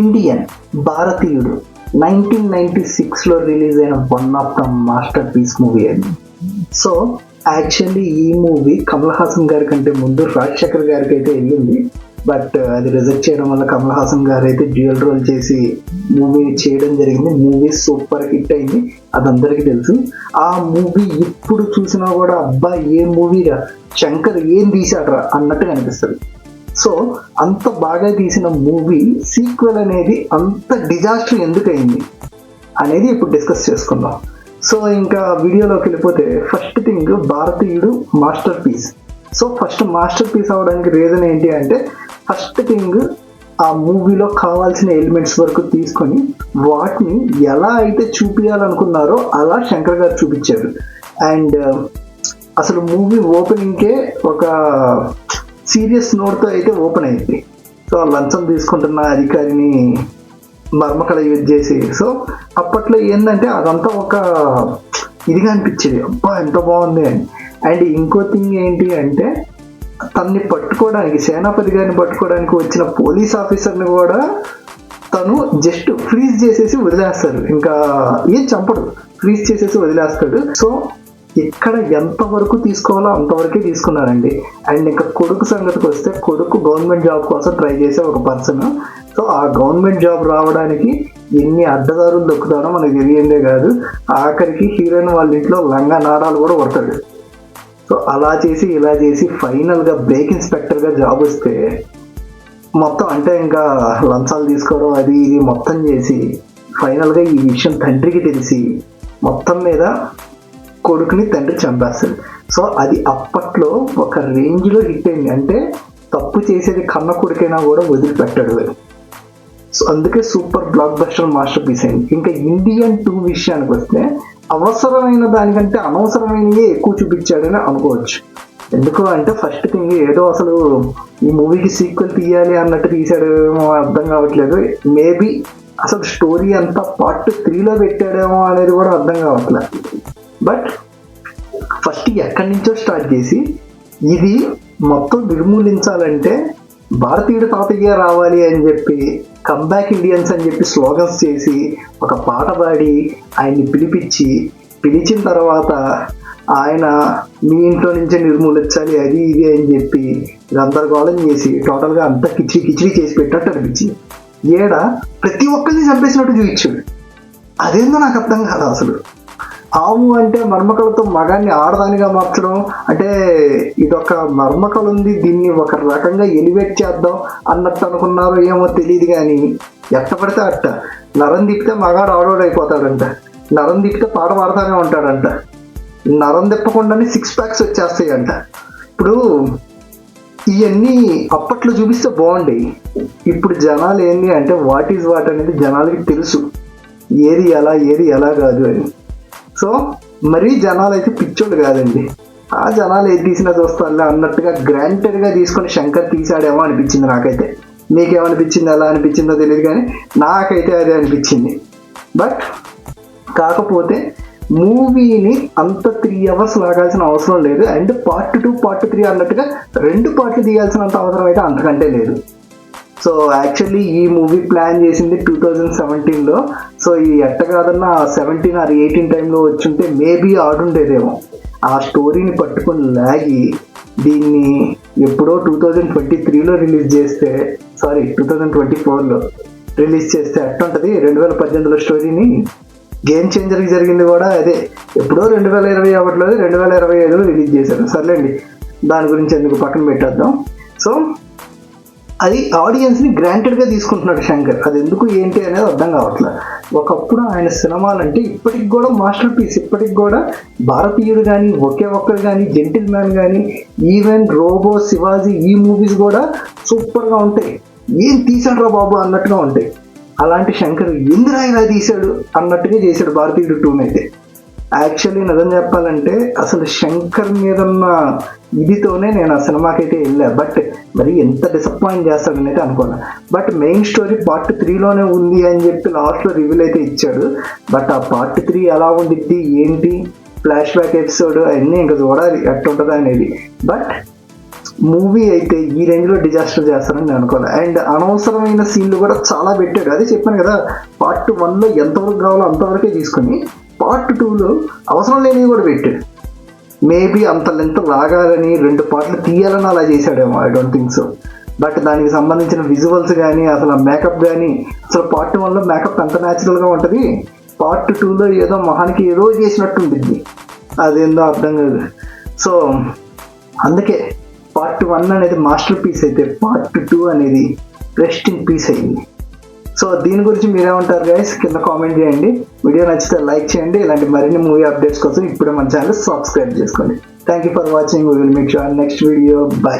Indian భారతీయుడు 1996లో రిలీజ్ అయిన one of the masterpiece movie అది. సో యాక్చువల్లీ ఈ మూవీ కమల్ హాసన్ గారి కంటే ముందు రాజశేఖర్ గారికి అయితే వెళ్ళింది. బట్ అది రిజెక్ట్ చేయడం వల్ల కమల్ హాసన్ గారు అయితే డ్యూయల్ రోల్ చేసి మూవీ చేయడం జరిగింది. మూవీ సూపర్ హిట్ అయింది, అది అందరికీ తెలుసు. ఆ మూవీ ఇప్పుడు చూసినా కూడా అబ్బా ఏ మూవీరా, శంకర్ ఏం తీశాడ్రా అన్నట్టుగా అనిపిస్తుంది. సో అంత బాగా తీసిన మూవీ సీక్వెల్ అనేది అంత డిజాస్టర్ ఎందుకు అయింది అనేది ఇప్పుడు డిస్కస్ చేసుకుందాం. సో ఇంకా వీడియోలోకి వెళ్ళిపోతే ఫస్ట్ థింగ్ భారతీయుడు masterpiece. So first masterpiece అవడానికి రీజన్ ఏంటి అంటే, ఫస్ట్ థింగ్ ఆ మూవీలో కావాల్సిన ఎలిమెంట్స్ వరకు తీసుకొని వాటిని ఎలా అయితే చూపించాలనుకున్నారో అలా శంకర్ గారు చూపించారు. అండ్ అసలు మూవీ ఓపెనింగ్కే ఒక సీరియస్ నోట్తో అయితే ఓపెన్ అయింది. సో లంచం తీసుకుంటున్న అధికారిని మర్మకళ యూజ్ చేసి, సో అప్పట్లో ఏంటంటే అదంతా ఒక ఇదిగా అనిపించేది, అబ్బా ఎంత బాగుంది అని. అండ్ ఇంకో థింగ్ ఏంటి అంటే, తన్ని పట్టుకోవడానికి సేనాపతి గారిని పట్టుకోవడానికి వచ్చిన పోలీస్ ఆఫీసర్ని కూడా తను జస్ట్ ఫ్రీజ్ చేసేసి వదిలేస్తారు, ఇంకా ఏం చంపడు, ఫ్రీజ్ చేసేసి వదిలేస్తాడు. సో ఇక్కడ ఎంతవరకు తీసుకోవాలో అంతవరకే తీసుకున్నారండి. అండ్ ఇంకా కొడుకు సంగతికి వస్తే, కొడుకు గవర్నమెంట్ జాబ్ కోసం ట్రై చేసే ఒక పర్సన్. సో ఆ గవర్నమెంట్ జాబ్ రావడానికి ఎన్ని అడ్డదారులు దొక్కుతాడో మనకు తెలియందే కాదు, ఆఖరికి హీరోయిన్ వాళ్ళ ఇంట్లో లంగా నాడాలు కూడా కొడతాడు. సో అలా చేసి ఇలా చేసి ఫైనల్గా బ్రేక్ ఇన్స్పెక్టర్గా జాబ్ వస్తే మొత్తం అంటే ఇంకా లంచాలు తీసుకోవడం అది ఇది మొత్తం చేసి ఫైనల్గా ఈ విషయం తండ్రికి తెలిసి మొత్తం మీద కొడుకుని తండ్రి చంపేస్తాడు. సో అది అప్పట్లో ఒక రేంజ్లో హిట్ అయింది. అంటే తప్పు చేసేది కన్న కొడుకైనా కూడా వదిలిపెట్టాడు. సో అందుకే super blockbuster masterpiece అయింది. ఇంకా ఇండియన్ 2 విషయానికి వస్తే అవసరమైన దానికంటే అనవసరమైనవి ఎక్కువ చూపించాడని అనుకోవచ్చు. ఎందుకు అంటే ఫస్ట్ థింగ్ ఏదో అసలు ఈ మూవీకి సీక్వెల్ తీయాలి అన్నట్టు తీసాడేమో అర్థం కావట్లేదు. మేబీ అసలు స్టోరీ అంతా పార్ట్ 3లో పెట్టాడేమో అనేది కూడా అర్థం కావట్లేదు. బట్ ఫస్ట్ ఎక్కడి నుంచో స్టార్ట్ చేసి ఇది మొత్తం నిర్మూలించాలంటే భారతీయుడు తాతయ్య రావాలి అని చెప్పి కమ్బ్యాక్ ఇండియన్స్ అని చెప్పి స్లోగన్స్ చేసి ఒక పాట పాడి ఆయన్ని పిలిచిన తర్వాత ఆయన మీ ఇంట్లో నుంచే నిర్మూలించాలి అది ఇది అని చెప్పి గందరగోళం చేసి టోటల్గా అంతా కిచిడి చేసి పెట్టినట్టు అనిపించింది. ప్రతి ఒక్కరిని చంపేసినట్టు చూపించాడు. అదేందో నాకు అర్థం కాదు అసలు. ఆవు అంటే మర్మకళతో మగాన్ని ఆడదానిగా మార్చడం అంటే ఇదొక మర్మకళ ఉంది, దీన్ని ఒక రకంగా ఎలివేట్ చేద్దాం అన్నట్టు అనుకున్నారో ఏమో తెలియదు. కానీ ఎట్ట పడితే అట్ట నరం తిప్పితే మగాడు ఆడోడు అయిపోతాడంట, నరం తిప్పితే పాట పాడుతూనే ఉంటాడంట, నరం తిప్పకుండానే 6 packs వచ్చేస్తాయంట. ఇప్పుడు ఇవన్నీ అప్పట్లో చూపిస్తే బాగుండేవి. ఇప్పుడు జనాలు ఏంటి అంటే వాట్ ఈజ్ వాట్ అనేది జనాలకి తెలుసు, ఏది ఎలా కాదు అని. సో మరీ జనాలు అయితే పిచ్చోళ్ళు కాదండి, ఆ జనాలు ఏది తీసినా చూస్తారులే అన్నట్టుగా గ్రాంటెడ్గా తీసుకొని శంకర్ తీసాడేమో అనిపించింది నాకైతే. మీకేమనిపించింది, ఎలా అనిపించిందో తెలియదు కానీ నాకైతే అదే అనిపించింది. బట్ కాకపోతే మూవీని అంత 3 hours లాగాల్సిన అవసరం లేదు. అండ్ పార్ట్ 2 పార్ట్ 3 అన్నట్టుగా 2 పార్ట్లు తీయాల్సినంత అవసరం అయితే అంతకంటే లేదు. సో యాక్చువల్లీ ఈ మూవీ ప్లాన్ చేసింది 2017లో. సో ఈ ఎట్టగాదన్నా 17 or 18 టైంలో వచ్చుంటే మేబీ ఆడుండేదేమో. ఆ స్టోరీని పట్టుకొని లాగి దీన్ని ఎప్పుడో 2023లో రిలీజ్ చేస్తే, 2024లో రిలీజ్ చేస్తే ఎట్టుంటుంది. 2018లో స్టోరీని గేమ్ చేంజర్కి జరిగింది కూడా అదే, ఎప్పుడో 2021లో 2025లో రిలీజ్ చేశారు. సర్లేండి, దాని గురించి ఎందుకు పక్కన పెట్టేద్దాం. సో అది ఆడియన్స్ని గ్రాంటెడ్గా తీసుకుంటున్నాడు శంకర్. అది ఎందుకు ఏంటి అనేది అర్థం కావట్లేదు. ఒకప్పుడు ఆయన సినిమాలంటే ఇప్పటికి కూడా మాస్టర్ పీస్, ఇప్పటికి కూడా భారతీయుడు కానీ, ఒకే ఒక్కరు కానీ, జెంటిల్ మ్యాన్ కానీ, ఈవెన్ రోబో, శివాజీ, ఈ మూవీస్ కూడా సూపర్గా ఉంటాయి. ఏం తీసాడు రా బాబు అన్నట్టుగా ఉంటాయి. అలాంటి శంకర్ ఎందుకు ఇలా తీశాడు అన్నట్టుగా చేశాడు భారతీయుడు 2 అయితే. యాక్చువల్లీ నిజం చెప్పాలంటే అసలు శంకర్ మీద ఉన్న ఇదితోనే నేను ఆ సినిమాకైతే వెళ్ళా. బట్ మరి ఎంత డిసప్పాయింట్ చేస్తాడని అయితే అనుకోలే. బట్ మెయిన్ స్టోరీ పార్ట్ 3లోనే ఉంది అని చెప్పి లాస్ట్లో రివీల్ అయితే ఇచ్చాడు. బట్ ఆ పార్ట్ 3 ఎలా ఉండిద్ది ఏంటి, ఫ్లాష్ బ్యాక్ ఎపిసోడ్ అన్నీ ఇంకా చూడాలి ఎట్టుంటుంది అనేది. బట్ మూవీ అయితే ఈ రేంజ్ లో డిజాస్టర్ చేస్తారని నేను అనుకోవాలి. అండ్ అనవసరమైన సీన్లు కూడా చాలా పెట్టాడు. అదే చెప్పాను కదా, పార్ట్ 1లో ఎంతవరకు కావాలో అంతవరకే తీసుకుని పార్ట్ 2లో అవసరం లేనివి కూడా పెట్టాడు. మేబీ అంత లెంత్ లాగాలని 2 పార్ట్లు తీయాలని అలా చేశాడేమో, I don't think so. But దానికి సంబంధించిన విజువల్స్ కానీ అసలు మేకప్ కానీ, అసలు పార్ట్ 1లో మేకప్ ఎంత న్యాచురల్గా ఉంటుంది, పార్ట్ 2లో ఏదో మహానికి ఏదో చేసినట్టు ఉంటుంది, అదేందో అర్థం కాదు. సో అందుకే పార్ట్ 1 అనేది మాస్టర్ పీస్ అయితే పార్ట్ 2 అనేది రెస్ట్ ఇన్ పీస్ అయింది. సో దీని గురించి మీరేమంటారు గైస్, కింద కామెంట్ చేయండి. వీడియో నచ్చితే లైక్ చేయండి. ఇలాంటి మరిన్ని మూవీ అప్డేట్స్ కోసం ఇప్పుడే మన ఛానల్ సబ్స్క్రైబ్ చేసుకోండి. Thank you for watching. We will meet you on next video. By.